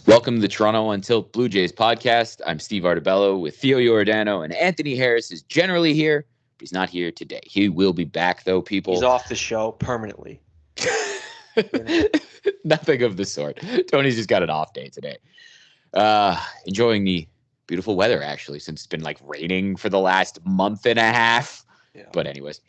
Welcome to the Toronto Until Blue Jays podcast. I'm Steve Artabello with Theo Giordano, and Anthony Harris is generally here, but he's not here today. He will be back, though, people. He's off the show permanently. Nothing of the sort. Tony's just got an off day today. Enjoying the beautiful weather, actually, since it's been like raining for the last month and a half. Yeah. But anyways,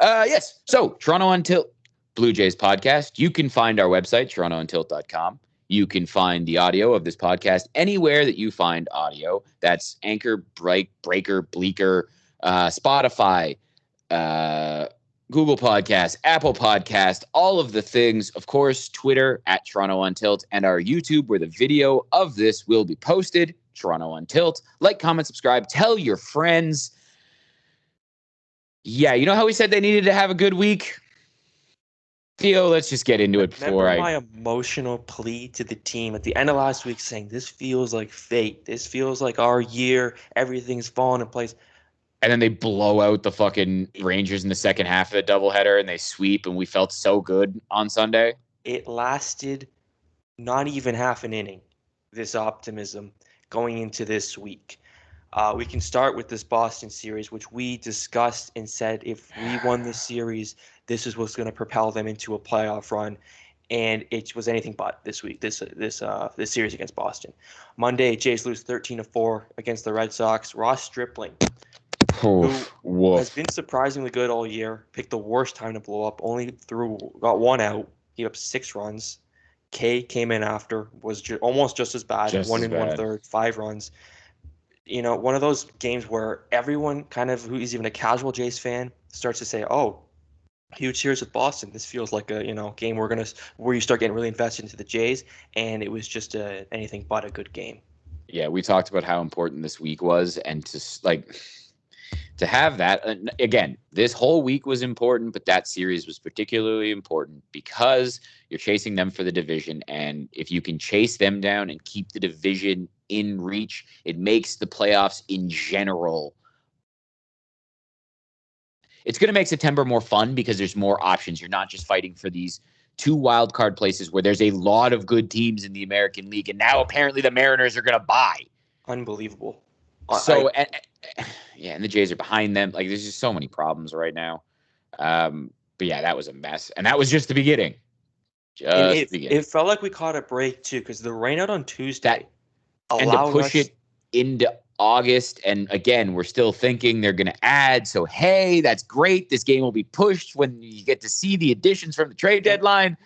yes. So Toronto Until Blue Jays podcast. You can find our website, torontountilt.com. You can find the audio of this podcast anywhere that you find audio. That's Anchor, Breaker, Bleaker, Spotify, Google Podcasts, Apple Podcast, all of the things. Of course, Twitter at Toronto Untilt, and our YouTube, where the video of this will be posted. Toronto Untilt. Like, comment, subscribe. Tell your friends. Yeah, you know how we said they needed to have a good week? Theo, let's just get into it before Remember my emotional plea to the team at the end of last week saying, this feels like fate. This feels like our year. Everything's falling in place. And then they blow out the fucking Rangers in the second half of the doubleheader and they sweep, and we felt so good on Sunday. It lasted not even half an inning, this optimism going into this week. We can start with this Boston series, which we discussed and said if we won this series, this is what's going to propel them into a playoff run. And it was anything but this week, this series against Boston. Monday, Jays lose 13-4 against the Red Sox. Ross Stripling, who has been surprisingly good all year, picked the worst time to blow up, got one out, gave up 6 runs. K came in after, was almost just as bad, 1 1/3, 5 runs. You know, one of those games where everyone kind of who is even a casual Jays fan starts to say, oh, huge series with Boston. This feels like a, game where you start getting really invested into the Jays, and it was just anything but a good game. Yeah, we talked about how important this week was, and to have that, again, this whole week was important, but that series was particularly important because you're chasing them for the division, and if you can chase them down and keep the division in reach, it makes the playoffs in general. It's going to make September more fun because there's more options. You're not just fighting for these 2 wild card places where there's a lot of good teams in the American League, and now apparently the Mariners are going to buy. Unbelievable. So, and the Jays are behind them. Like, there's just so many problems right now. But yeah, that was a mess, and that was just the beginning. It felt like we caught a break too, because the rain out on Tuesday and to push it into August, and again, we're still thinking they're going to add. So hey, that's great. This game will be pushed when you get to see the additions from the trade deadline.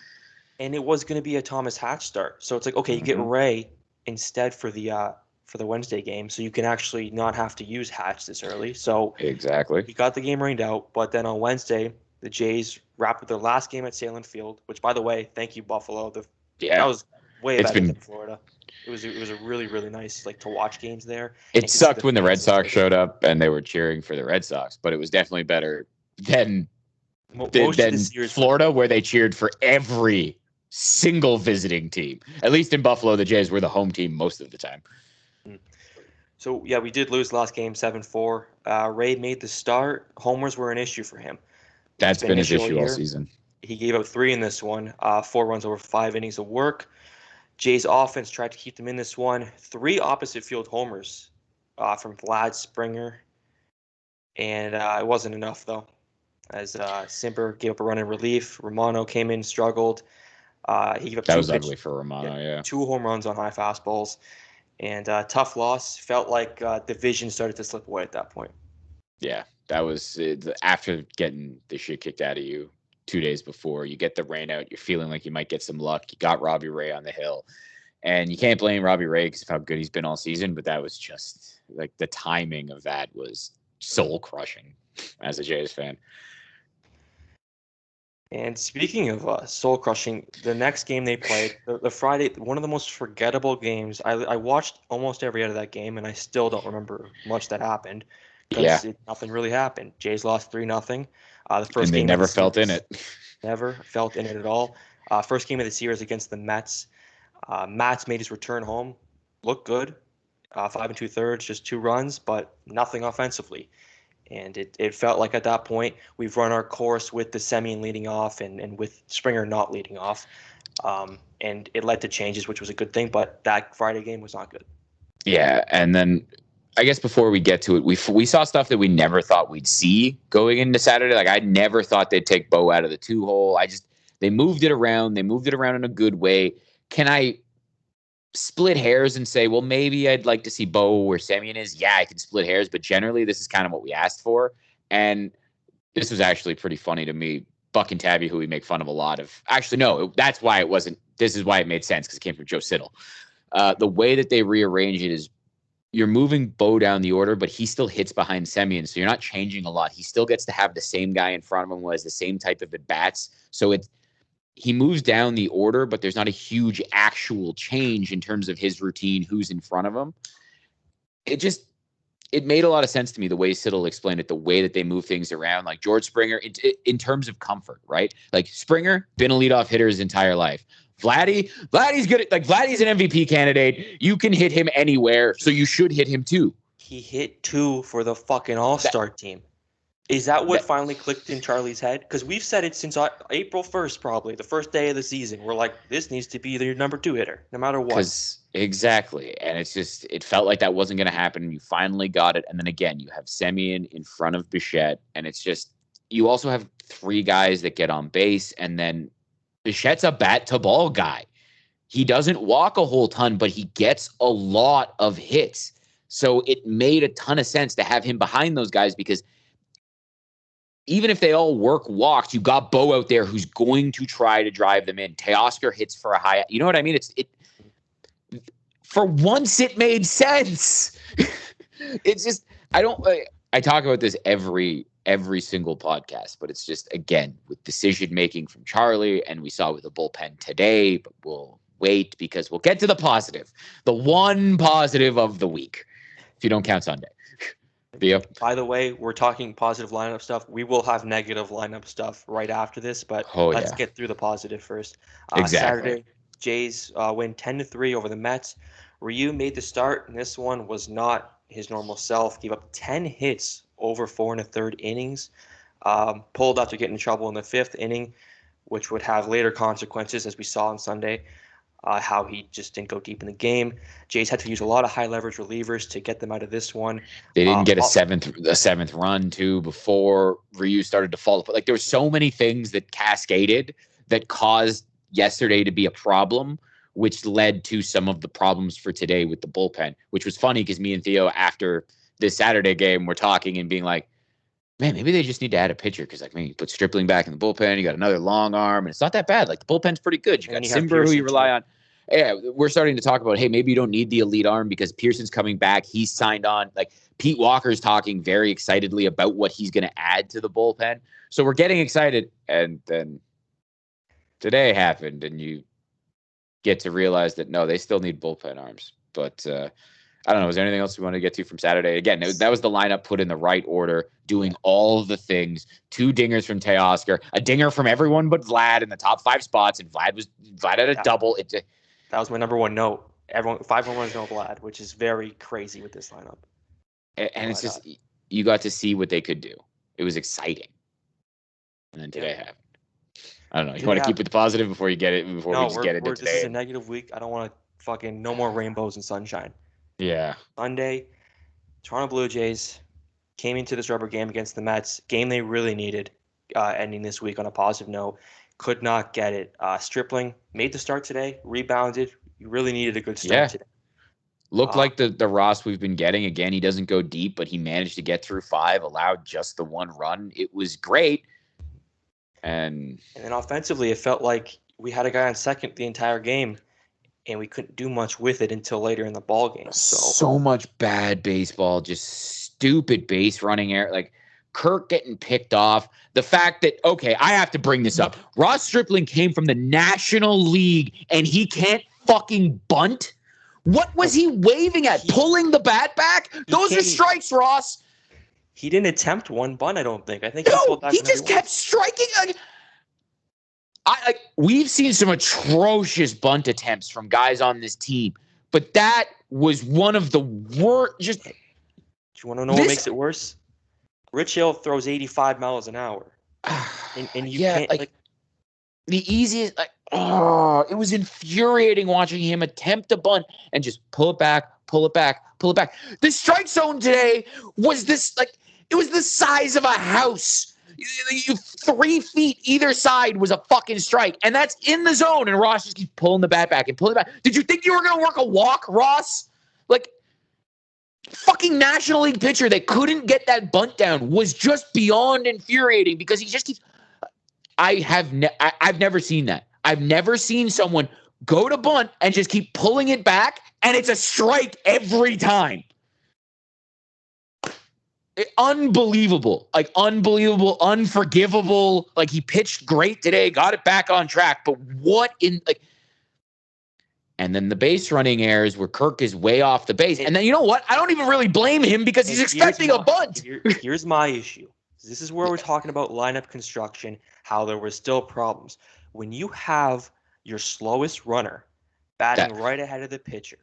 And it was going to be a Thomas Hatch start, so it's like, okay, you get Ray instead for the Wednesday game, so you can actually not have to use Hatch this early. So exactly, we got the game rained out, but then on Wednesday, the Jays wrapped with their last game at Salem Field, which, by the way, thank you, Buffalo. That was way better than Florida. It was a really, really nice to watch games there. It sucked when the Red Sox showed up and they were cheering for the Red Sox, but it was definitely better than Florida, where they cheered for every single visiting team. At least in Buffalo, the Jays were the home team most of the time. So, yeah, we did lose last game 7-4. Ray made the start. Homers were an issue for him. That's been his issue all season. He gave up 3 in this one, 4 runs over 5 innings of work. Jay's offense tried to keep them in this one. 3 opposite field homers from Vlad, Springer. And it wasn't enough, though, as Simper gave up a run in relief. Romano came in, struggled. He gave up that was ugly for Romano, yeah. 2 home runs on high fastballs. And tough loss. Felt like the vision started to slip away at that point. Yeah, that was after getting the shit kicked out of you 2 days before. You get the rain out. You're feeling like you might get some luck. You got Robbie Ray on the hill. And you can't blame Robbie Ray because of how good he's been all season. But that was just like the timing of that was soul crushing as a Jays fan. And speaking of soul crushing, the next game they played, the Friday, one of the most forgettable games. I watched almost every out of that game, and I still don't remember much that happened because nothing really happened. Jays lost 3-0. The first and they game never felt in it. Never felt in it at all. First game of the series against the Mets. Mats made his return home. Looked good. 5 2/3, just 2 runs, but nothing offensively. And it felt like at that point we've run our course with the Semien leading off and with Springer not leading off. and it led to changes, which was a good thing. But that Friday game was not good. Yeah, and then I guess before we get to it, we saw stuff that we never thought we'd see going into Saturday. Like I never thought they'd take Bo out of the 2-hole. They moved it around. They moved it around in a good way. Can I split hairs and say, well, maybe I'd like to see Bo where Semyon is? Yeah, I can split hairs, but generally this is kind of what we asked for. And this was actually pretty funny to me. Buck and Tabby, who we make fun of a lot of. Actually, no, that's why it wasn't. This is why it made sense, because it came from Joe Siddle. The way that they rearrange it is you're moving Bo down the order, but he still hits behind Semyon, so you're not changing a lot. He still gets to have the same guy in front of him who has the same type of at-bats. So he moves down the order, but there's not a huge actual change in terms of his routine, who's in front of him. It made a lot of sense to me, the way Siddle explained it, the way that they move things around. Like George Springer, in terms of comfort, right? Like Springer, been a leadoff hitter his entire life. Vladdy's good. Vladdy's an MVP candidate. You can hit him anywhere, so you should hit him too. He hit 2 for the fucking All-Star team. Is that what finally clicked in Charlie's head? Because we've said it since April 1st, probably, the first day of the season. We're like, this needs to be your number 2 hitter, no matter what. Exactly. And it felt like that wasn't going to happen. And you finally got it. And then again, you have Semyon in front of Bichette. And it's just, you also have 3 guys that get on base. And then Bichette's a bat-to-ball guy. He doesn't walk a whole ton, but he gets a lot of hits. So it made a ton of sense to have him behind those guys, because even if they all work walks, you got Bo out there who's going to try to drive them in. Teoscar hits for a high. You know what I mean? For once, it made sense. It's just, I talk about this every single podcast, but it's just, again, with decision making from Charlie, and we saw with the bullpen today, but we'll wait because we'll get to the positive, the one positive of the week, if you don't count Sunday. By the way, we're talking positive lineup stuff. We will have negative lineup stuff right after this, but let's get through the positive first. Exactly. Saturday, Jays win 10-3 over the Mets. Ryu made the start, and this one was not his normal self. Gave up 10 hits over 4 1/3 innings. Pulled after getting in trouble in the 5th inning, which would have later consequences, as we saw on Sunday. How he just didn't go deep in the game. Jays had to use a lot of high leverage relievers to get them out of this one. They didn't get a seventh run too before Ryu started to fall apart. Like, there were so many things that cascaded that caused yesterday to be a problem, which led to some of the problems for today with the bullpen, which was funny because me and Theo, after this Saturday game, were talking and being like, man, maybe they just need to add a pitcher, because, like, you put Stripling back in the bullpen, you got another long arm, and it's not that bad. Like, the bullpen's pretty good. You got Simber, who you rely on. Yeah, we're starting to talk about, hey, maybe you don't need the elite arm because Pearson's coming back. He's signed on. Like, Pete Walker's talking very excitedly about what he's going to add to the bullpen. So we're getting excited, and then today happened, and you get to realize that, no, they still need bullpen arms. But I don't know. Is there anything else we want to get to from Saturday? Again, that was the lineup put in the right order, doing all the things. 2 dingers from Teoscar, a dinger from everyone but Vlad in the top 5 spots, and Vlad had a double. That was my number 1 note. Everyone 5-1 is no Vlad, which is very crazy with this lineup. And it's just, you got to see what they could do. It was exciting. And then today happened. I don't know. You want to keep with the positive before we get into today? This is a negative week. I don't want to fucking no more rainbows and sunshine. Yeah. Sunday, Toronto Blue Jays came into this rubber game against the Mets, game they really needed, ending this week on a positive note. Could not get it. Stripling made the start today, rebounded. You really needed a good start today. Looked like the Ross we've been getting. Again, he doesn't go deep, but he managed to get through 5, allowed just the 1 run. It was great. And then offensively, it felt like we had a guy on second the entire game, and we couldn't do much with it until later in the ball game. So much bad baseball, just stupid base running error. Like, Kirk getting picked off. The fact that, okay, I have to bring this up. Ross Stripling came from the National League, and he can't fucking bunt? What was he waving at? Pulling the bat back? Those are strikes, Ross. He didn't attempt one bunt, I don't think. I think he just kept striking. We've seen some atrocious bunt attempts from guys on this team, but that was one of the worst. Do you want to know what makes it worse? Rich Hill throws 85 miles an hour, and you can't. The easiest. Oh, it was infuriating watching him attempt a bunt and just pull it back, pull it back, pull it back. The strike zone today was it was the size of a house. 3 feet either side was a fucking strike, and that's in the zone. And Ross just keeps pulling the bat back and pulling it back. Did you think you were going to work a walk, Ross? Like, fucking National League pitcher that couldn't get that bunt down was just beyond infuriating because he just keeps. I've never seen that. I've never seen someone go to bunt and just keep pulling it back, and it's a strike every time. Unbelievable. Like, unbelievable, unforgivable. Like, he pitched great today, got it back on track, but what in, like, and then the base running errors where Kirk is way off the base. And then, you know what? I don't even really blame him because he's expecting a bunt. Here's my issue. This is where we're talking about lineup construction, how there were still problems. When you have your slowest runner batting right ahead of the pitcher,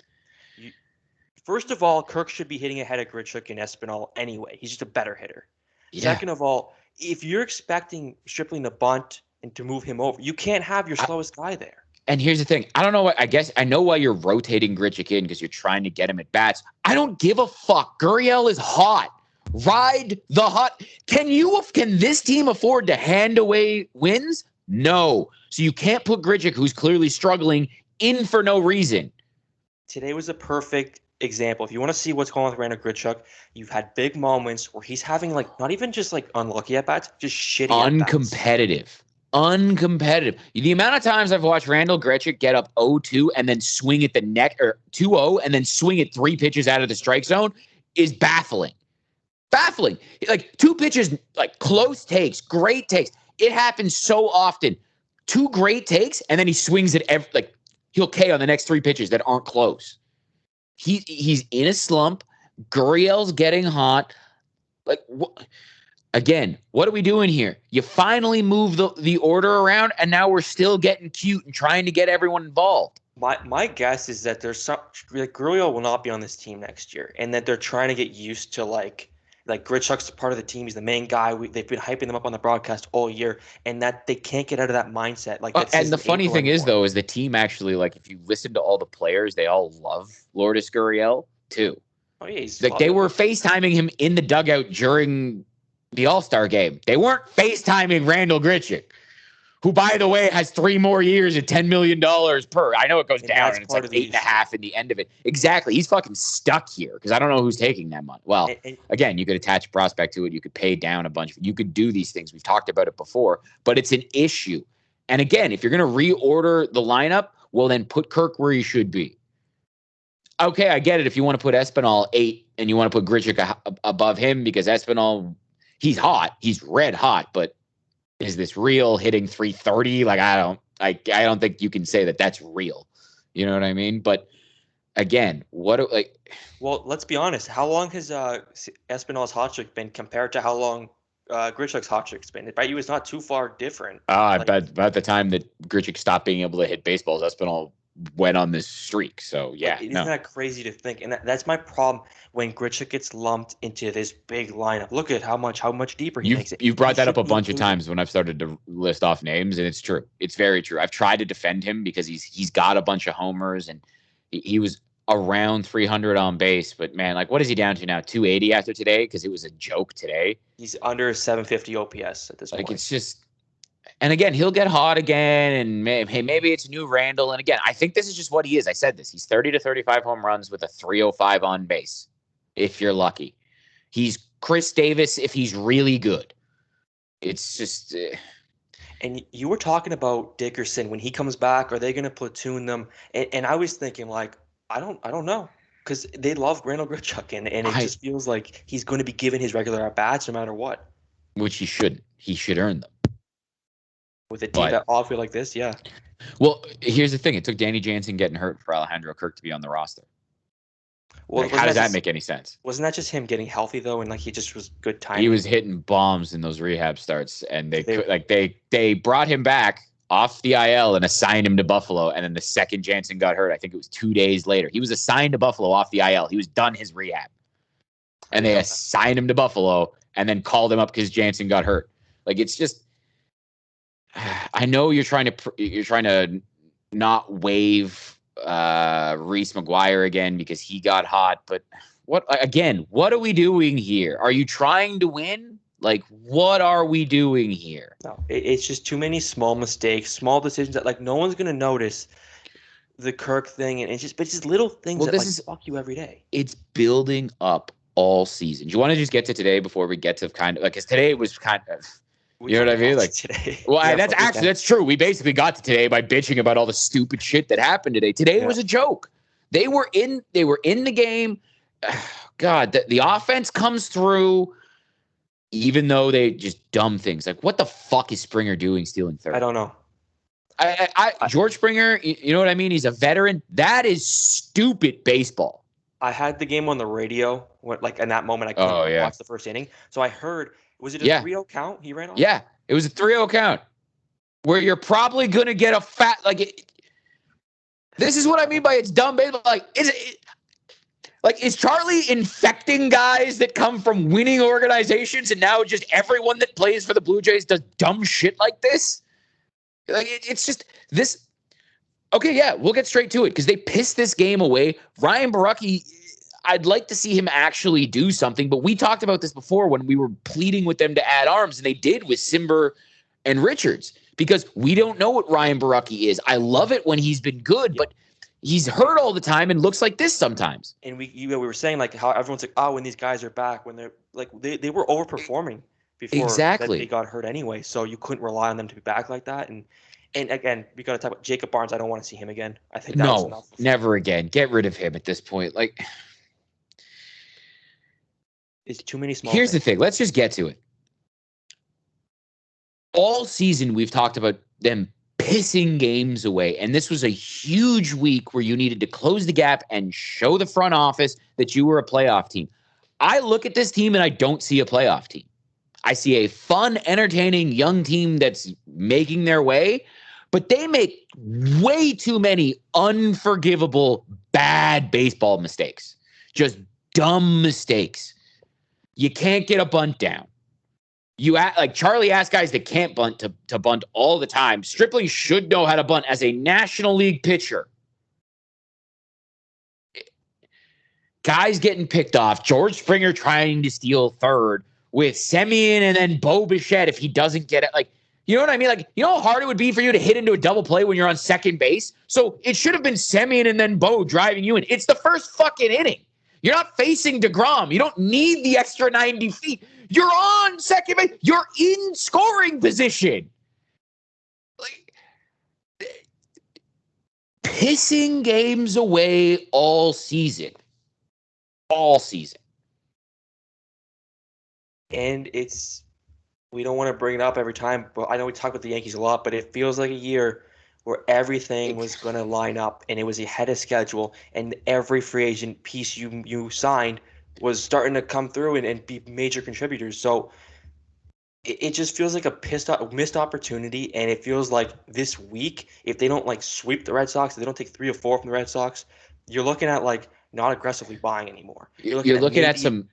first of all, Kirk should be hitting ahead of Grichuk and Espinal anyway. He's just a better hitter. Yeah. Second of all, if you're expecting Stripling to bunt and to move him over, you can't have your slowest guy there. And here's the thing. I don't know what, I guess I know why you're rotating Grichuk in because you're trying to get him at bats. I don't give a fuck. Gurriel is hot. Ride the hot. Can this team afford to hand away wins? No. So you can't put Grichuk, who's clearly struggling, in for no reason. Today was a perfect example. If you want to see what's going on with Randall Grichuk, you've had big moments where he's having not even just unlucky at bats, just shitty uncompetitive. The amount of times I've watched Randall Grichuk get up 0-2 and then swing at the neck, or 2-0 and then swing at 3 pitches out of the strike zone is baffling. Baffling. Like, 2 pitches, close takes, great takes. It happens so often. 2 great takes, and then he swings at he'll K on the next 3 pitches that aren't close. He's in a slump. Gurriel's getting hot. Again, what are we doing here? You finally move the order around, and now we're still getting cute and trying to get everyone involved. My guess is that there's Gurriel will not be on this team next year, and that they're trying to get used to Grichuk's part of the team. He's the main guy. They've been hyping them up on the broadcast all year, and that they can't get out of that mindset. And the funny thing is, though, is the team actually, if you listen to all the players, they all love Lourdes Gurriel too. Oh yeah, he's they were FaceTiming him in the dugout during the All-Star game. They weren't FaceTiming Randall Grichuk, who, by the way, has 3 more years at $10 million per. I know it goes down, and it's 8.5 in the end of it. Exactly. He's fucking stuck here because I don't know who's taking that money. Well, again, you could attach a prospect to it. You could pay down a bunch. You could do these things. We've talked about it before, but it's an issue. And again, if you're going to reorder the lineup, well, then put Kirk where he should be. Okay, I get it. If you want to put Espinal 8 and you want to put Grichuk above him because Espinal, he's hot. He's red hot, but is this real, hitting 330? I don't think you can say that that's real. You know what I mean? But again, well, let's be honest. How long has Espinal's hot streak been compared to how long Grichuk's hot streak's been? It was not too far different. About the time that Grichuk stopped being able to hit baseballs, Espinal went on this streak. So yeah, isn't that crazy to think? And that's my problem when Grichuk gets lumped into this big lineup. Look at how much deeper he makes it. You've brought that up a bunch of times when I've started to list off names, and it's true. It's very true. I've tried to defend him because he's got a bunch of homers, and he was around 300 on base. But man, what is he down to now? 280 after today because it was a joke today. He's under 750 OPS at this point. It's just. And again, he'll get hot again, and maybe it's new Randall. And again, I think this is just what he is. I said this. He's 30 to 35 home runs with a 305 on base, if you're lucky. He's Chris Davis if he's really good. It's just... And you were talking about Dickerson. When he comes back, are they going to platoon them? And I was thinking, I don't know. Because they love Randall Grichuk, and it just feels like he's going to be given his regular at-bats no matter what. Which he shouldn't. He should earn them. With a team that awful like this, yeah. Well, here's the thing. It took Danny Jansen getting hurt for Alejandro Kirk to be on the roster. Well, how does that make any sense? Wasn't that just him getting healthy, though, and he just was good timing? He was hitting bombs in those rehab starts, and they brought him back off the IL and assigned him to Buffalo, and then the second Jansen got hurt, I think it was 2 days later. He was assigned to Buffalo off the IL. He was done his rehab. And they assigned him to Buffalo and then called him up because Jansen got hurt. It's just... I know you're trying to not waive Reese McGuire again because he got hot, but what are we doing here? Are you trying to win? Like, what are we doing here? No, it's just too many small mistakes, small decisions that like no one's gonna notice the Kirk thing, and but just little things Well, that like fuck you every day. It's building up all season. Do you want to just get to today before we get to kind of like, because today was kind of, you know what I mean? Like today. Well, that's true. We basically got to today by bitching about all the stupid shit that happened today. Today was a joke. They were in the game. God, the offense comes through, even though they just dumb things. Like, what the fuck is Springer doing stealing third? I don't know. George Springer, you know what I mean? He's a veteran. That is stupid baseball. I had the game on the radio. Like in that moment, I couldn't watch the first inning. So I heard, was it a 3-0 count he ran on? Yeah, it was a 3-0 count where you're probably going to get a fat, this is what I mean by it's dumb baseball. Like, is Charlie infecting guys that come from winning organizations and now just everyone that plays for the Blue Jays does dumb shit like this? Like, it's just this. Okay, yeah, we'll get straight to it because they pissed this game away. Ryan Barucki, I'd like to see him actually do something, but we talked about this before when we were pleading with them to add arms, and they did with Simber and Richards because we don't know what Ryan Barucki is. I love it when he's been good, but he's hurt all the time and looks like this sometimes. And we were saying like how everyone's like, oh, when these guys are back, when they're like they were overperforming before they got hurt anyway, so you couldn't rely on them to be back like that. And again, we got to talk about Jacob Barnes. I don't want to see him again. I think that was enough. Never again. Get rid of him at this point. Like, it's too many small. Here's the thing. Let's just get to it. All season, we've talked about them pissing games away, and this was a huge week where you needed to close the gap and show the front office that you were a playoff team. I look at this team and I don't see a playoff team. I see a fun, entertaining young team that's making their way, but they make way too many unforgivable, bad baseball mistakes. Just dumb mistakes. You can't get a bunt down. Charlie asked guys that can't bunt to bunt all the time. Stripling should know how to bunt as a National League pitcher. Guys getting picked off. George Springer trying to steal third with Semien and then Bo Bichette if he doesn't get it. Like, you know what I mean? Like, you know how hard it would be for you to hit into a double play when you're on second base? So it should have been Semien and then Bo driving you in. It's the first fucking inning. You're not facing DeGrom. You don't need the extra 90 feet. You're on second base. You're in scoring position. Like, pissing games away all season. All season. And we don't want to bring it up every time, but I know we talk about the Yankees a lot, but it feels like a year where everything was going to line up and it was ahead of schedule, and every free agent piece you signed was starting to come through and be major contributors. So it just feels like a missed opportunity, and it feels like this week, if they don't like sweep the Red Sox, if they don't take 3 or 4 from the Red Sox, you're looking at like not aggressively buying anymore. You're looking at some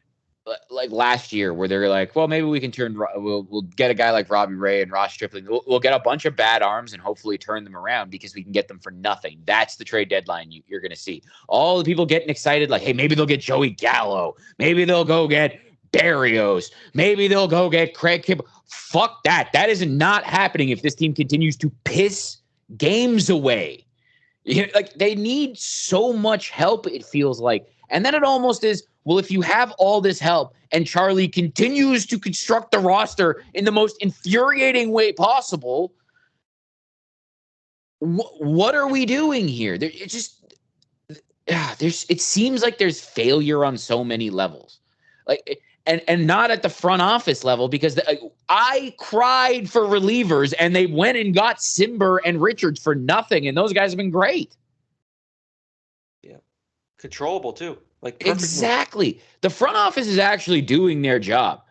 like last year where they're like, well, maybe we can we'll get a guy like Robbie Ray and Ross Stripling. We'll get a bunch of bad arms and hopefully turn them around because we can get them for nothing. That's the trade deadline you're going to see. All the people getting excited like, hey, maybe they'll get Joey Gallo. Maybe they'll go get Barrios. Maybe they'll go get Craig Kimbrel. Fuck that. That is not happening if this team continues to piss games away. You know, like, they need so much help, it feels like. And then it almost is, well, if you have all this help and Charlie continues to construct the roster in the most infuriating way possible, what are we doing here? It seems like there's failure on so many levels. Like, and not at the front office level, because I cried for relievers and they went and got Simber and Richards for nothing, and those guys have been great. Yeah. Controllable too. Like, exactly. The front office is actually doing their job.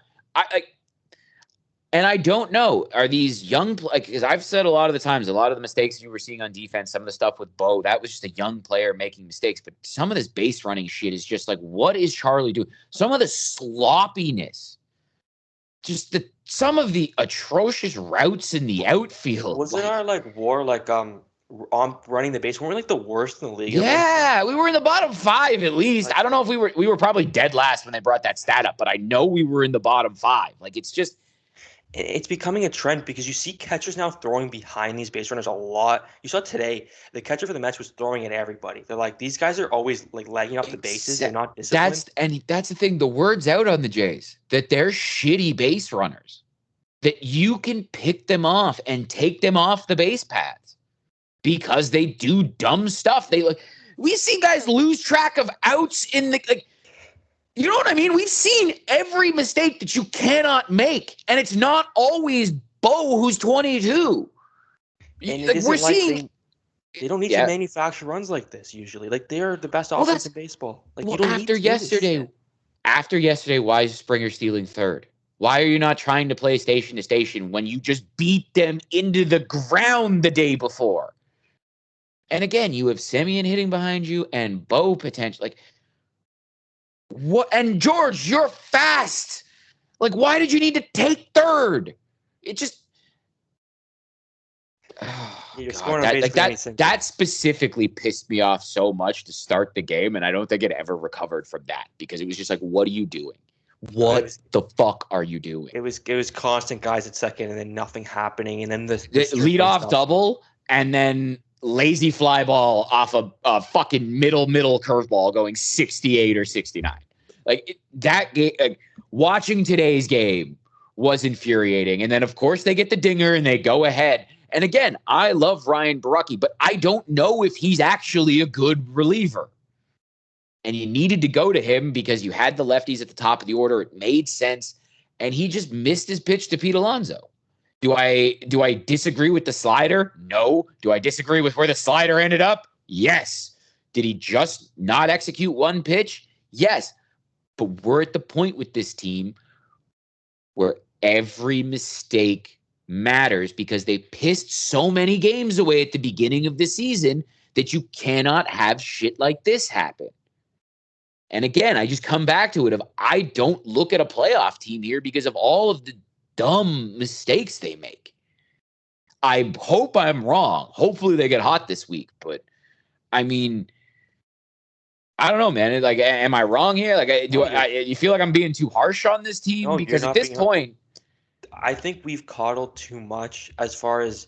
And I don't know, are these young, because I've said a lot of the times, a lot of the mistakes you were seeing on defense, some of the stuff with Bo, that was just a young player making mistakes. But some of this base running shit is just like, what is Charlie doing? Some of the sloppiness just some of the atrocious routes in the outfield. Wasn't our war on running the base? Weren't we the worst in the league? Yeah, we were in the bottom 5 at least. I don't know if we were probably dead last when they brought that stat up, but I know we were in the bottom 5. It's becoming a trend because you see catchers now throwing behind these base runners a lot. You saw today the catcher for the Mets was throwing at everybody. They're like, these guys are always lagging off the bases. They're not disciplined. That's the thing. The word's out on the Jays that they're shitty base runners. That you can pick them off and take them off the base paths because they do dumb stuff. We see guys lose track of outs in the you know what I mean? We've seen every mistake that you cannot make, and it's not always Bo who's 22. And we're seeing they don't need to manufacture runs like this usually. They're the best offense in baseball. You don't need to after yesterday, why is Springer stealing third? Why are you not trying to play station to station when you just beat them into the ground the day before? And again, you have Semien hitting behind you and Bo potentially. What? And George, you're fast. Why did you need to take third? It just you're scoring on basically that specifically pissed me off so much to start the game, and I don't think it ever recovered from that because it was just what are you doing? What the fuck are you doing? It was constant guys at second and then nothing happening, and then the leadoff double and then lazy fly ball off a fucking middle curveball going 68 or 69. That game, watching today's game was infuriating. And then, of course, they get the dinger and they go ahead. And again, I love Ryan Barucki, but I don't know if he's actually a good reliever. And you needed to go to him because you had the lefties at the top of the order. It made sense. And he just missed his pitch to Pete Alonso. Do I disagree with the slider? No. Do I disagree with where the slider ended up? Yes. Did he just not execute one pitch? Yes. But we're at the point with this team where every mistake matters because they pissed so many games away at the beginning of the season that you cannot have shit like this happen. And again, I just come back to it of I don't look at a playoff team here because of all of the dumb mistakes they make. I hope I'm wrong. Hopefully they get hot this week. But, I mean, I don't know, man. Am I wrong here? You feel like I'm being too harsh on this team? No, because at this point, I think we've coddled too much as far as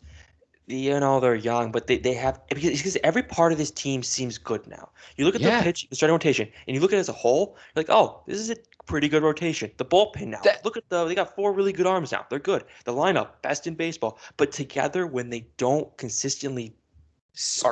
they're young, but they have because every part of this team seems good now. You look at the starting rotation, and you look at it as a whole. You're like, oh, this is a pretty good rotation. The bullpen now, look at they got 4 really good arms now. They're good. The lineup, best in baseball. But together, when they don't consistently.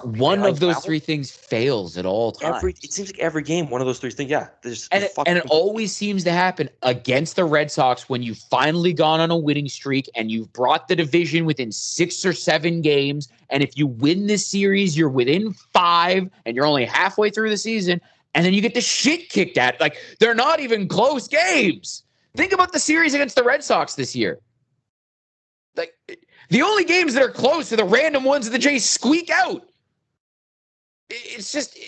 One of those 3 things fails at all times. It seems like every game, one of those 3 things. Yeah, and it always seems to happen against the Red Sox when you've finally gone on a winning streak and you've brought the division within 6 or 7 games. And if you win this series, you're within 5, and you're only halfway through the season, and then you get the shit kicked at. They're not even close games. Think about the series against the Red Sox this year. The only games that are close are the random ones that the Jays squeak out. It's just,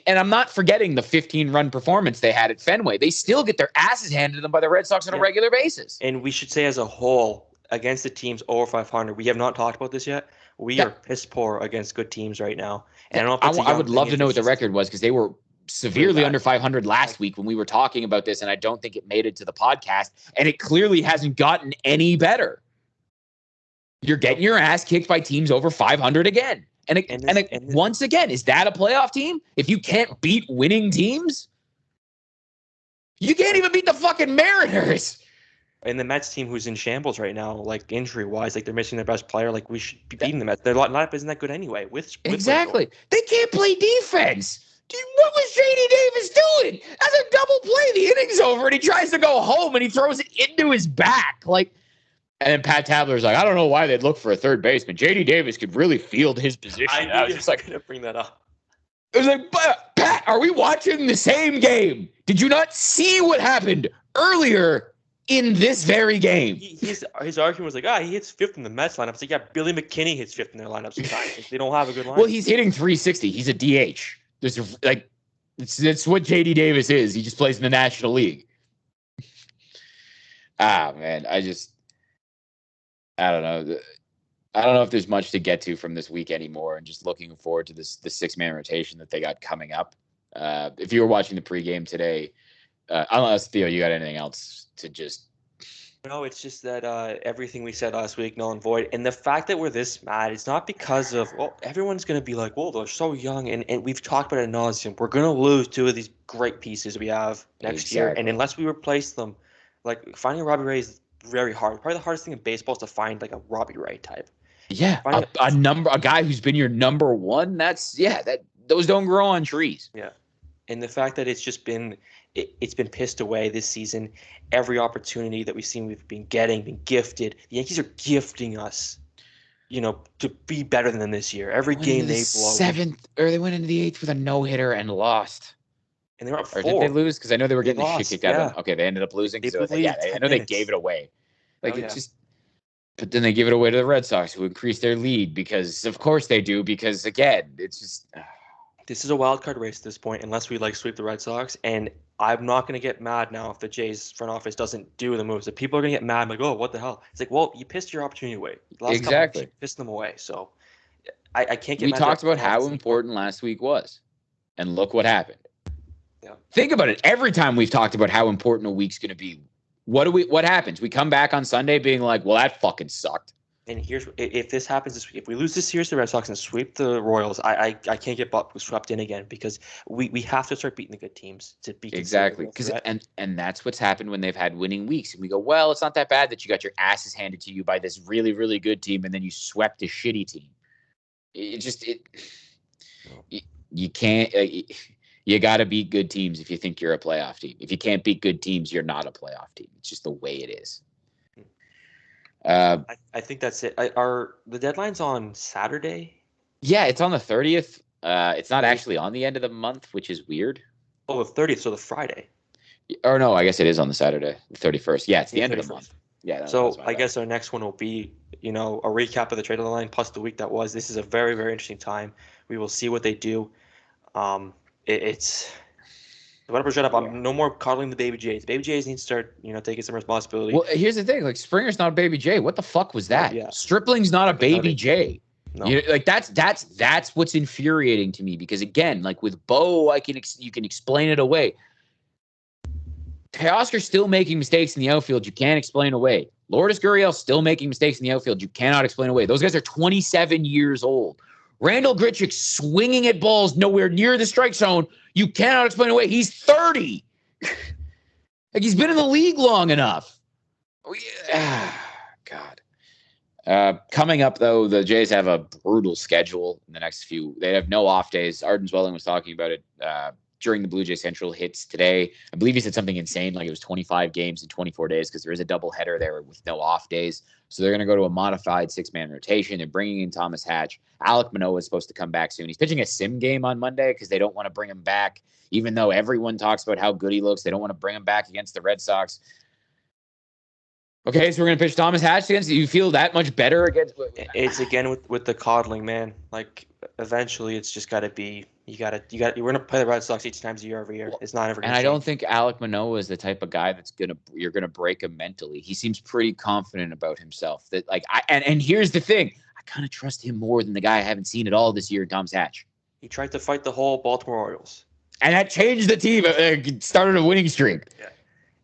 and I'm not forgetting the 15-run performance they had at Fenway. They still get their asses handed to them by the Red Sox on a regular basis. And we should say as a whole, against the teams over 500, we have not talked about this yet. We are piss poor against good teams right now. And I would love to know what the record was because they were severely under 500 last week when we were talking about this, and I don't think it made it to the podcast. And it clearly hasn't gotten any better. You're getting your ass kicked by teams over 500 again. And once again, is that a playoff team? If you can't beat winning teams, you can't even beat the fucking Mariners. And the Mets team who's in shambles right now, injury-wise, they're missing their best player. We should be beating the Mets. Their lineup isn't that good anyway. Exactly. They can't play defense. Dude, what was J.D. Davis doing? That's a double play. The inning's over, and he tries to go home, and he throws it into his back. And then Pat Tabler's I don't know why they'd look for a third baseman. J.D. Davis could really field his position. I was just going to bring that up. It was Pat, are we watching the same game? Did you not see what happened earlier in this very game? His argument was he hits 5th in the Mets lineup. It's Billy McKinney hits 5th in their lineup sometimes. They don't have a good lineup. Well, he's hitting 360. He's a DH. It's what J.D. Davis is. He just plays in the National League. Man, I don't know. I don't know if there's much to get to from this week anymore, and just looking forward to the 6-man rotation that they got coming up. If you were watching the pregame today, unless Theo, you got anything else to just? No, it's just that everything we said last week, null and void. And the fact that we're this mad, it's not because of, well, everyone's going to be like, well, they're so young. And we've talked about it ad nauseum. We're going to lose two of these great pieces we have next year. And unless we replace them, like finding a Robbie Ray is very hard. Probably the hardest thing in baseball is to find like a Robbie Ray type. Yeah, a guy who's been your number one. Those don't grow on trees. Yeah. And the fact that it's just been it's been pissed away this season. Every opportunity that we've been getting, been gifted. The Yankees are gifting us, to be better than them this year. Every game they blow. Seventh, or they went into the eighth with a no-hitter and lost. And they were up 4. Or did they lose? Because I know they were getting the shit kicked out of them. Okay, they ended up losing. I know they gave it away. But then they give it away to the Red Sox, who increased their lead because, of course, they do. Because again, it's just. This is a wild card race at this point, unless we sweep the Red Sox. And I'm not going to get mad now if the Jays front office doesn't do the moves. If people are going to get mad, like, oh, what the hell? It's like, well, you pissed your opportunity away. Exactly. You pissed them away. So I can't get mad. We talked about how important last week was. And look what happened. Yeah. Think about it. Every time we've talked about how important a week's going to be, what happens? We come back on Sunday being like, well, that fucking sucked. And if this happens this week, if we lose this series to the Red Sox and sweep the Royals, I can't get swept in again because we have to start beating the good teams to be exactly because and that's what's happened when they've had winning weeks, and we go, well, it's not that bad that you got your asses handed to you by this really, really good team and then you swept a shitty team. You can't. You got to beat good teams if you think you're a playoff team. If you can't beat good teams, you're not a playoff team. It's just the way it is. I think that's it. Are the deadlines on Saturday? Yeah, it's on the 30th. It's not actually on the end of the month, which is weird. Oh, the 30th, so the Friday. Or no, I guess it is on the Saturday, the 31st. Yeah, it's the end of the month. Yeah. So I guess our next one will be, a recap of the trade deadline plus the week that was. This is a very, very interesting time. We will see what they do. It's whatever. Shut up. I'm no more coddling the baby Jays. Baby Jays need to start, taking some responsibility. Well, here's the thing. Like, Springer's not a baby Jay. What the fuck was that? Yeah. Stripling's not a baby Jay. No. That's what's infuriating to me because again, like with Bo, you can explain it away. Teoscar's still making mistakes in the outfield. You can't explain away. Lourdes Gurriel's still making mistakes in the outfield. You cannot explain away. Those guys are 27 years old. Randall Grichuk swinging at balls nowhere near the strike zone. You cannot explain away. He's 30. Like, he's been in the league long enough. God. Coming up, though, the Jays have a brutal schedule in the next few. They have no off days. Arden Zwelling was talking about it during the Blue Jay Central hits today. I believe he said something insane, like it was 25 games in 24 days because there is a doubleheader there with no off days. So they're going to go to a modified 6-man rotation. They're bringing in Thomas Hatch. Alek Manoah is supposed to come back soon. He's pitching a sim game on Monday because they don't want to bring him back. Even though everyone talks about how good he looks, they don't want to bring him back against the Red Sox. Okay, so we're going to pitch Thomas Hatch against. Do you feel that much better against? It's again with the coddling, man. Like eventually, it's just got to be. You got to. We're going to play the Red Sox 8 times a year every year. It's not ever. And I don't think Alek Manoah is the type of guy you're gonna break him mentally. He seems pretty confident about himself. That and here's the thing. I kind of trust him more than the guy I haven't seen at all this year, Thomas Hatch. He tried to fight the whole Baltimore Orioles, and that changed the team. Started a winning streak. Yeah.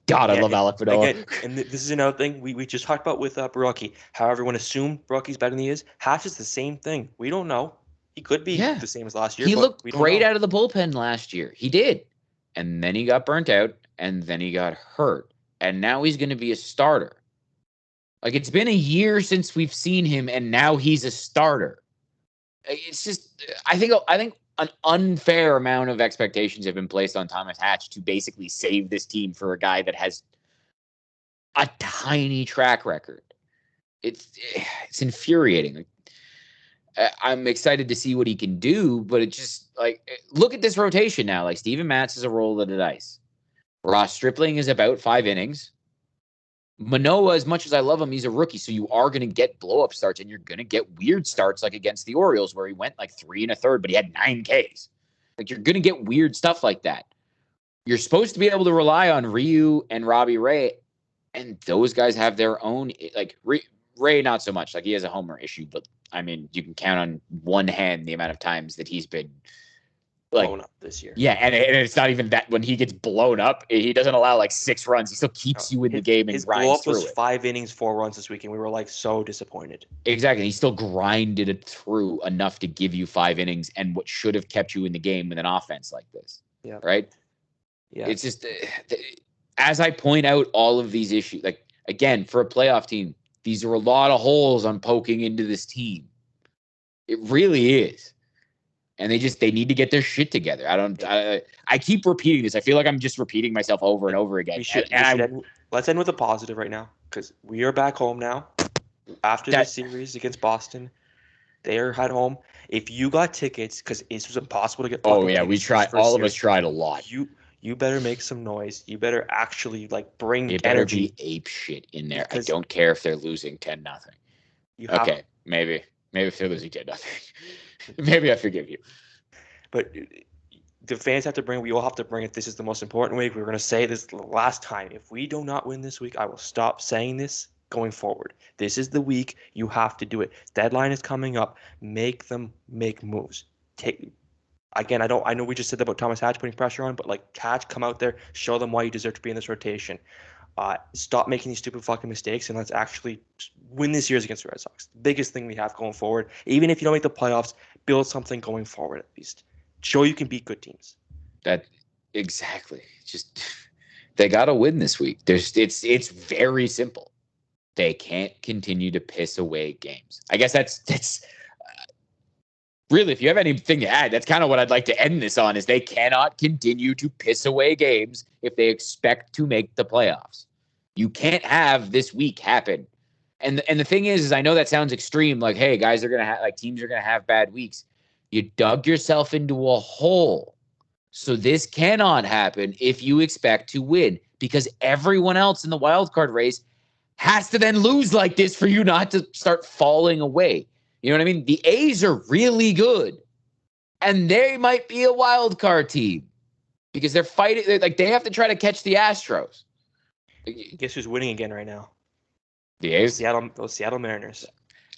God, I love Alek Manoah. Again, and this is another thing we just talked about with Baraki. How everyone assumed Baraki's better than he is. Hatch is the same thing. We don't know. He could be the same as last year. He looked great out of the bullpen last year. He did. And then he got burnt out, and then he got hurt. And now he's going to be a starter. Like, it's been a year since we've seen him, and now he's a starter. It's just, I think an unfair amount of expectations have been placed on Thomas Hatch to basically save this team for a guy that has a tiny track record. It's infuriating. I'm excited to see what he can do, but it just, like, look at this rotation now. Like, Steven Matz is a roll of the dice. Ross Stripling is about 5 innings. Manoah, as much as I love him, he's a rookie, so you are going to get blow-up starts, and you're going to get weird starts like against the Orioles where he went like 3 1/3, but he had 9 Ks. Like, you're going to get weird stuff like that. You're supposed to be able to rely on Ryu and Robbie Ray And those guys have their own, like Ray, not so much. Like he has a homer issue, but I mean, you can count on one hand the amount of times that he's been like blown up this year. Yeah, and it's not even that when he gets blown up, he doesn't allow like 6 runs. He still keeps you in the game and his grinds blow up through was it. 5 innings, 4 runs this week, and we were like so disappointed. Exactly. He still grinded it through enough to give you 5 innings and what should have kept you in the game with an offense like this. Yeah. Right? Yeah. It's just, as I point out all of these issues, like, again, for a playoff team, these are a lot of holes I'm poking into this team. It really is. And they need to get their shit together. I keep repeating this. I feel like I'm just repeating myself over and over again. Let's end with a positive right now because we are back home now after this series against Boston. They are at home. If you got tickets, because it was impossible to get. Oh yeah, we tried. All of us tried a lot. You better make some noise. You better actually bring it energy. Better be ape shit in there. I don't care if they're losing 10-0. Okay, maybe if they're losing 10-0. Maybe I forgive you. But the fans have to bring. We all have to bring it. This is the most important week. We were going to say this last time. If we do not win this week, I will stop saying this going forward. This is the week. You have to do it. Deadline is coming up. Make them make moves. Again, I know we just said that about Thomas Hatch putting pressure on, but Hatch, come out there, show them why you deserve to be in this rotation. Stop making these stupid fucking mistakes, and let's actually win this series against the Red Sox. Biggest thing we have going forward. Even if you don't make the playoffs, build something going forward at least. Show you can beat good teams. That exactly. Just they got to win this week. It's very simple. They can't continue to piss away games. I guess that's really, if you have anything to add, that's kind of what I'd like to end this on, is they cannot continue to piss away games if they expect to make the playoffs. You can't have this week happen. And the thing is I know that sounds extreme, like, hey, guys are going to have, teams are going to have bad weeks. You dug yourself into a hole. So this cannot happen if you expect to win, because everyone else in the wild card race has to then lose like this for you not to start falling away. You know what I mean? The A's are really good, and they might be a wild card team because they're fighting. They have to try to catch the Astros. Guess who's winning again right now? The A's? Those Seattle Mariners.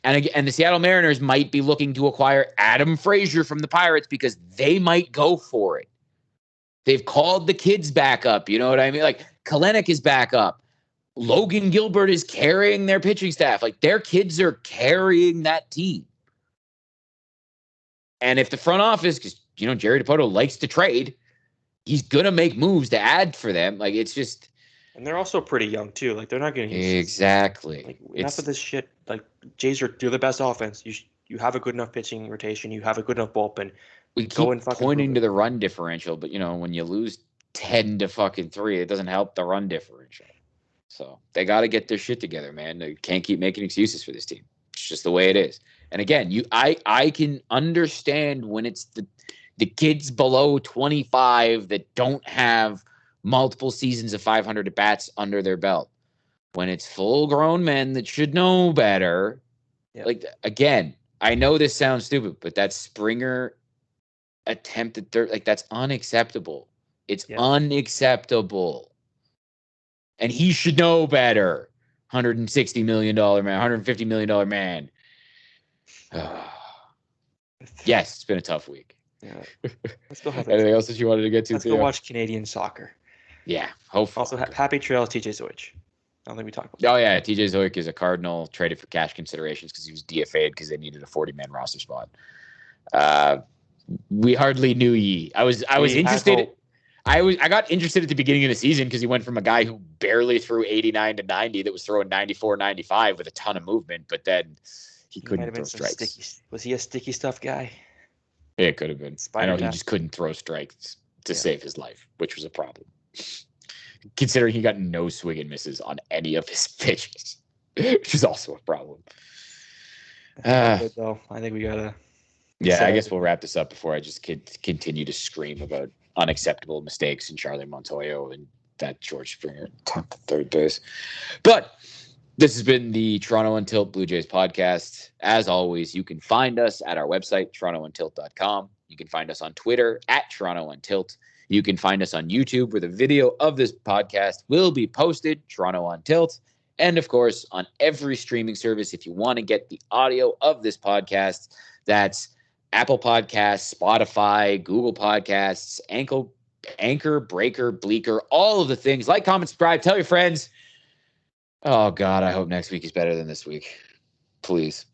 And the Seattle Mariners might be looking to acquire Adam Frazier from the Pirates because they might go for it. They've called the kids back up. You know what I mean? Kalenic is back up. Logan Gilbert is carrying their pitching staff. Their kids are carrying that team. And if the front office, because, Jerry Dipoto likes to trade, he's going to make moves to add for them. It's just... And they're also pretty young, too. They're not going to use... Exactly. Enough of this shit. Jays they're the best offense. You have a good enough pitching rotation. You have a good enough bullpen. We keep pointing to the run differential, but, when you lose 10-3, it doesn't help the run differential. So they got to get their shit together, man. They can't keep making excuses for this team. It's just the way it is. And again, I can understand when it's the kids below 25 that don't have multiple seasons of 500 at bats under their belt. When it's full-grown men that should know better, again, I know this sounds stupid, but that Springer attempt at third, that's unacceptable. It's unacceptable. And he should know better. $160 million man, $150 million man. Yes, it's been a tough week. Yeah. Let's go have anything else that you wanted to get to? Let's go watch Canadian soccer. Yeah, hopefully. Also, happy trails, TJ Zoich. I don't think we talked about that. Oh, yeah, TJ Zoich is a Cardinal, traded for cash considerations because he was DFA'd because they needed a 40-man roster spot. We hardly knew ye. I was interested. I got interested at the beginning of the season because he went from a guy who barely threw 89 to 90 that was throwing 94, 95 with a ton of movement, but then he couldn't throw strikes. Was he a sticky stuff guy? Yeah, it could have been. I know he just couldn't throw strikes to save his life, which was a problem. Considering he got no swing and misses on any of his pitches, which is also a problem. I think we gotta. Yeah, I guess we'll wrap this up before I just continue to scream about unacceptable mistakes in Charlie Montoyo and that George Springer attempt at third base. But this has been the Toronto Untilt Blue Jays podcast. As always, you can find us at our website, torontountilt.com. You can find us on Twitter at Toronto Untilt. You can find us on YouTube, where the video of this podcast will be posted, Toronto on Tilt. And of course, on every streaming service, if you want to get the audio of this podcast, that's Apple Podcasts, Spotify, Google Podcasts, Anchor, Breaker, Bleaker, all of the things. Like, comment, subscribe, tell your friends. Oh, God, I hope next week is better than this week. Please.